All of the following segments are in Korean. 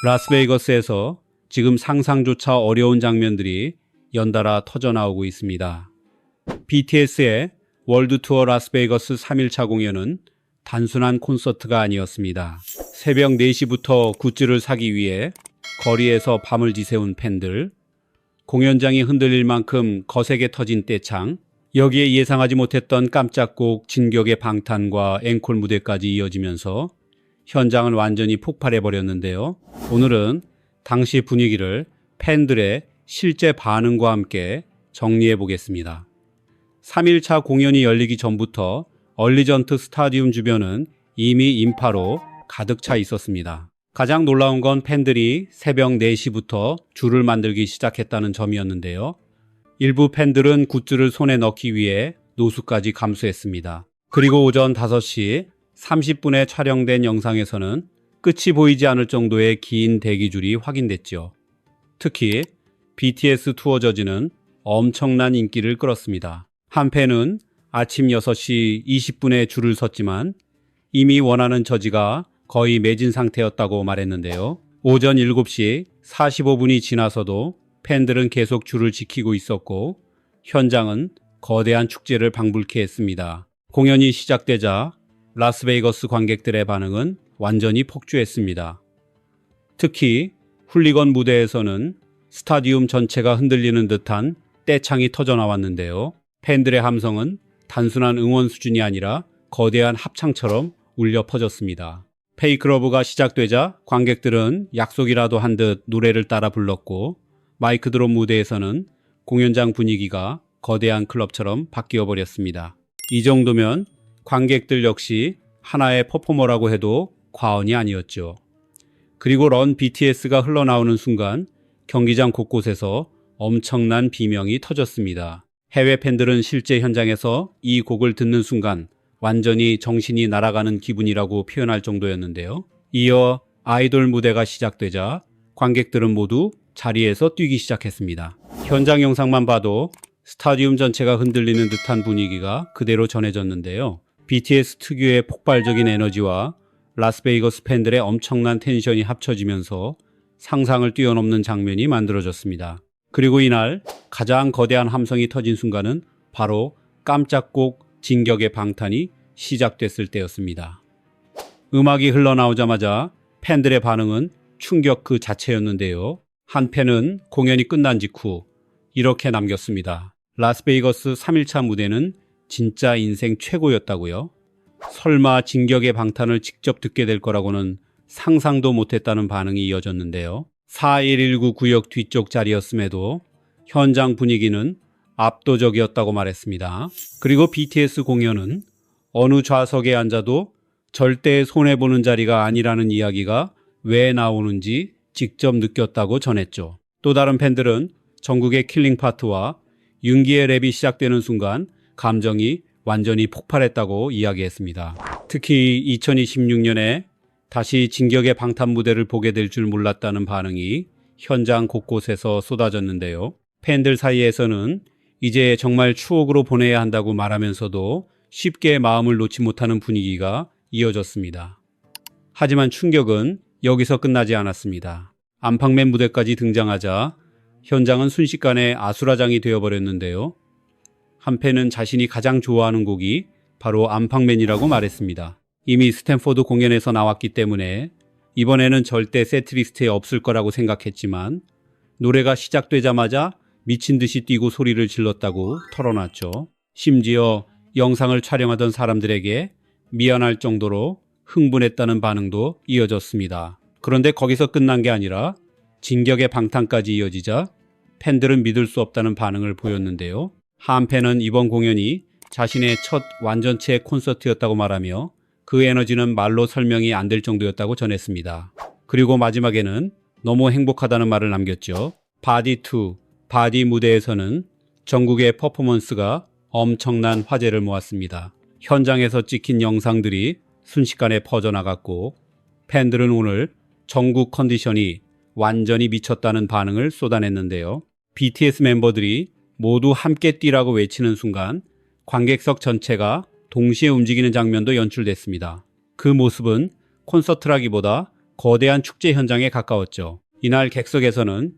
라스베이거스에서 지금 상상조차 어려운 장면들이 연달아 터져나오고 있습니다. BTS의 월드 투어 라스베이거스 3일차 공연은 단순한 콘서트가 아니었습니다. 새벽 4시부터 굿즈를 사기 위해 거리에서 밤을 지새운 팬들, 공연장이 흔들릴 만큼 거세게 터진 떼창, 여기에 예상하지 못했던 깜짝곡 진격의 방탄과 앵콜 무대까지 이어지면서 현장은 완전히 폭발해버렸는데요. 오늘은 당시 분위기를 팬들의 실제 반응과 함께 정리해 보겠습니다. 3일차 공연이 열리기 전부터 얼리전트 스타디움 주변은 이미 인파로 가득 차 있었습니다. 가장 놀라운 건 팬들이 새벽 4시부터 줄을 만들기 시작했다는 점이었는데요. 일부 팬들은 굿즈를 손에 넣기 위해 노숙까지 감수했습니다. 그리고 오전 5시 30분에 촬영된 영상에서는 끝이 보이지 않을 정도의 긴 대기줄이 확인됐죠. 특히 BTS 투어 저지는 엄청난 인기를 끌었습니다. 한 팬은 아침 6시 20분에 줄을 섰지만 이미 원하는 저지가 거의 매진 상태였다고 말했는데요. 오전 7시 45분이 지나서도 팬들은 계속 줄을 지키고 있었고 현장은 거대한 축제를 방불케 했습니다. 공연이 시작되자 라스베이거스 관객들의 반응은 완전히 폭주했습니다. 특히 훌리건 무대에서는 스타디움 전체가 흔들리는 듯한 떼창이 터져나왔는데요. 팬들의 함성은 단순한 응원 수준이 아니라 거대한 합창처럼 울려 퍼졌습니다. 페이크러브가 시작되자 관객들은 약속이라도 한 듯 노래를 따라 불렀고 마이크 드롭 무대에서는 공연장 분위기가 거대한 클럽처럼 바뀌어 버렸습니다. 이 정도면 관객들 역시 하나의 퍼포머라고 해도 과언이 아니었죠. 그리고 런 BTS가 흘러나오는 순간 경기장 곳곳에서 엄청난 비명이 터졌습니다. 해외 팬들은 실제 현장에서 이 곡을 듣는 순간 완전히 정신이 날아가는 기분이라고 표현할 정도였는데요. 이어 아이돌 무대가 시작되자 관객들은 모두 자리에서 뛰기 시작했습니다. 현장 영상만 봐도 스타디움 전체가 흔들리는 듯한 분위기가 그대로 전해졌는데요. BTS 특유의 폭발적인 에너지와 라스베이거스 팬들의 엄청난 텐션이 합쳐지면서 상상을 뛰어넘는 장면이 만들어졌습니다. 그리고 이날 가장 거대한 함성이 터진 순간은 바로 깜짝곡 진격의 방탄이 시작됐을 때였습니다. 음악이 흘러나오자마자 팬들의 반응은 충격 그 자체였는데요. 한 팬은 공연이 끝난 직후 이렇게 남겼습니다. 라스베이거스 3일차 무대는 진짜 인생 최고였다고요? 설마 진격의 방탄을 직접 듣게 될 거라고는 상상도 못했다는 반응이 이어졌는데요. 4119 구역 뒤쪽 자리였음에도 현장 분위기는 압도적이었다고 말했습니다. 그리고 BTS 공연은 어느 좌석에 앉아도 절대 손해보는 자리가 아니라는 이야기가 왜 나오는지 직접 느꼈다고 전했죠. 또 다른 팬들은 정국의 킬링 파트와 윤기의 랩이 시작되는 순간 감정이 완전히 폭발했다고 이야기했습니다. 특히 2026년에 다시 진격의 방탄 무대를 보게 될 줄 몰랐다는 반응이 현장 곳곳에서 쏟아졌는데요. 팬들 사이에서는 이제 정말 추억으로 보내야 한다고 말하면서도 쉽게 마음을 놓지 못하는 분위기가 이어졌습니다. 하지만 충격은 여기서 끝나지 않았습니다. 안팡맨 무대까지 등장하자 현장은 순식간에 아수라장이 되어버렸는데요. 한 팬은 자신이 가장 좋아하는 곡이 바로 안팡맨이라고 말했습니다. 이미 스탠포드 공연에서 나왔기 때문에 이번에는 절대 세트리스트에 없을 거라고 생각했지만 노래가 시작되자마자 미친 듯이 뛰고 소리를 질렀다고 털어놨죠. 심지어 영상을 촬영하던 사람들에게 미안할 정도로 흥분했다는 반응도 이어졌습니다. 그런데 거기서 끝난 게 아니라 진격의 방탄까지 이어지자 팬들은 믿을 수 없다는 반응을 보였는데요. 한 팬은 이번 공연이 자신의 첫 완전체 콘서트였다고 말하며 그 에너지는 말로 설명이 안 될 정도였다고 전했습니다. 그리고 마지막에는 너무 행복하다는 말을 남겼죠. 바디2, 바디 무대에서는 정국의 퍼포먼스가 엄청난 화제를 모았습니다. 현장에서 찍힌 영상들이 순식간에 퍼져나갔고 팬들은 오늘 정국 컨디션이 완전히 미쳤다는 반응을 쏟아냈는데요. BTS 멤버들이 모두 함께 뛰라고 외치는 순간 관객석 전체가 동시에 움직이는 장면도 연출됐습니다. 그 모습은 콘서트라기보다 거대한 축제 현장에 가까웠죠. 이날 객석에서는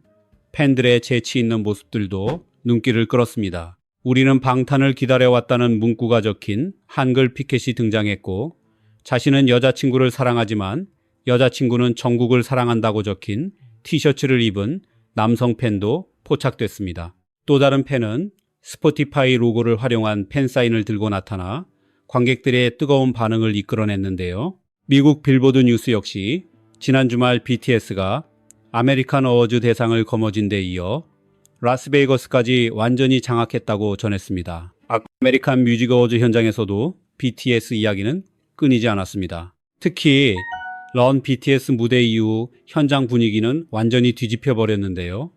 팬들의 재치 있는 모습들도 눈길을 끌었습니다. 우리는 방탄을 기다려왔다는 문구가 적힌 한글 피켓이 등장했고, 자신은 여자친구를 사랑하지만 여자친구는 전국을 사랑한다고 적힌 티셔츠를 입은 남성 팬도 포착됐습니다. 또 다른 팬은 스포티파이 로고를 활용한 팬사인을 들고 나타나 관객들의 뜨거운 반응을 이끌어냈는데요. 미국 빌보드 뉴스 역시 지난 주말 BTS가 아메리칸 어워즈 대상을 거머쥔 데 이어 라스베이거스까지 완전히 장악했다고 전했습니다. 아메리칸 뮤직 어워즈 현장에서도 BTS 이야기는 끊이지 않았습니다. 특히 런 BTS 무대 이후 현장 분위기는 완전히 뒤집혀 버렸는데요.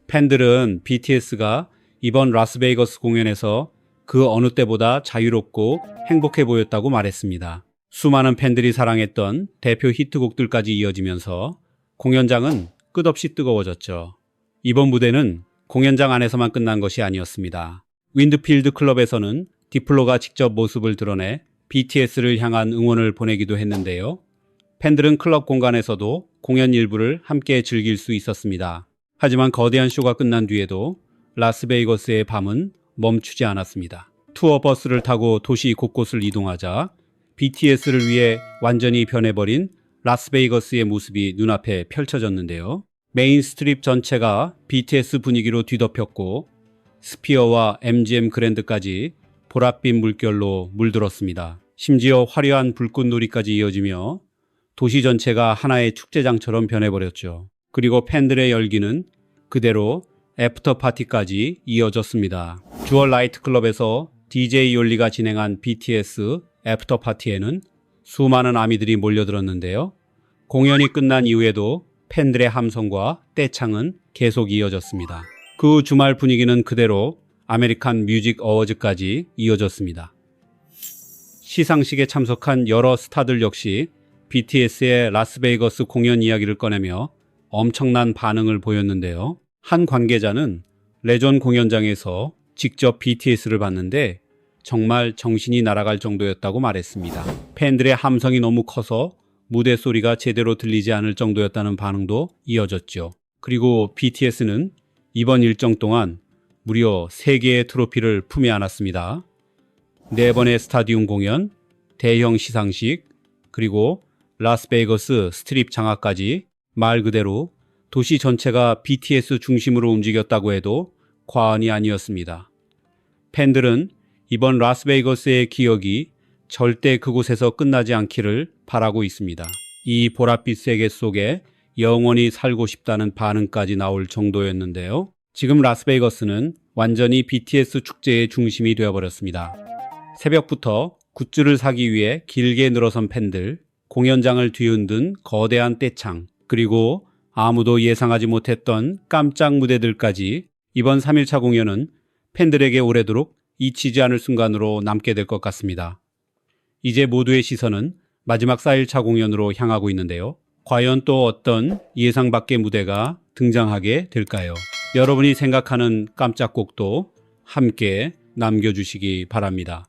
팬들은 BTS가 이번 라스베이거스 공연에서 그 어느 때보다 자유롭고 행복해 보였다고 말했습니다. 수많은 팬들이 사랑했던 대표 히트곡들까지 이어지면서 공연장은 끝없이 뜨거워졌죠. 이번 무대는 공연장 안에서만 끝난 것이 아니었습니다. 윈드필드 클럽에서는 디플로가 직접 모습을 드러내 BTS를 향한 응원을 보내기도 했는데요. 팬들은 클럽 공간에서도 공연 일부를 함께 즐길 수 있었습니다. 하지만 거대한 쇼가 끝난 뒤에도 라스베이거스의 밤은 멈추지 않았습니다. 투어 버스를 타고 도시 곳곳을 이동하자 BTS를 위해 완전히 변해버린 라스베이거스의 모습이 눈앞에 펼쳐졌는데요. 메인 스트립 전체가 BTS 분위기로 뒤덮였고 스피어와 MGM 그랜드까지 보랏빛 물결로 물들었습니다. 심지어 화려한 불꽃놀이까지 이어지며 도시 전체가 하나의 축제장처럼 변해버렸죠. 그리고 팬들의 열기는 그대로 애프터 파티까지 이어졌습니다. 주얼 나이트클럽에서 DJ 욜리가 진행한 BTS 애프터 파티에는 수많은 아미들이 몰려들었는데요. 공연이 끝난 이후에도 팬들의 함성과 떼창은 계속 이어졌습니다. 그 주말 분위기는 그대로 아메리칸 뮤직 어워즈까지 이어졌습니다. 시상식에 참석한 여러 스타들 역시 BTS의 라스베이거스 공연 이야기를 꺼내며 엄청난 반응을 보였는데요. 한 관계자는 레전 공연장에서 직접 BTS를 봤는데 정말 정신이 날아갈 정도였다고 말했습니다. 팬들의 함성이 너무 커서 무대 소리가 제대로 들리지 않을 정도였다는 반응도 이어졌죠. 그리고 BTS는 이번 일정 동안 무려 3개의 트로피를 품에 안았습니다. 4번의 스타디움 공연, 대형 시상식, 그리고 라스베이거스 스트립 장악까지 말 그대로 도시 전체가 BTS 중심으로 움직였다고 해도 과언이 아니었습니다. 팬들은 이번 라스베이거스의 기억이 절대 그곳에서 끝나지 않기를 바라고 있습니다. 이 보랏빛 세계 속에 영원히 살고 싶다는 반응까지 나올 정도였는데요. 지금 라스베이거스는 완전히 BTS 축제의 중심이 되어버렸습니다. 새벽부터 굿즈를 사기 위해 길게 늘어선 팬들, 공연장을 뒤흔든 거대한 떼창, 그리고 아무도 예상하지 못했던 깜짝 무대들까지 이번 3일차 공연은 팬들에게 오래도록 잊히지 않을 순간으로 남게 될 것 같습니다. 이제 모두의 시선은 마지막 4일차 공연으로 향하고 있는데요. 과연 또 어떤 예상 밖의 무대가 등장하게 될까요? 여러분이 생각하는 깜짝 곡도 함께 남겨주시기 바랍니다.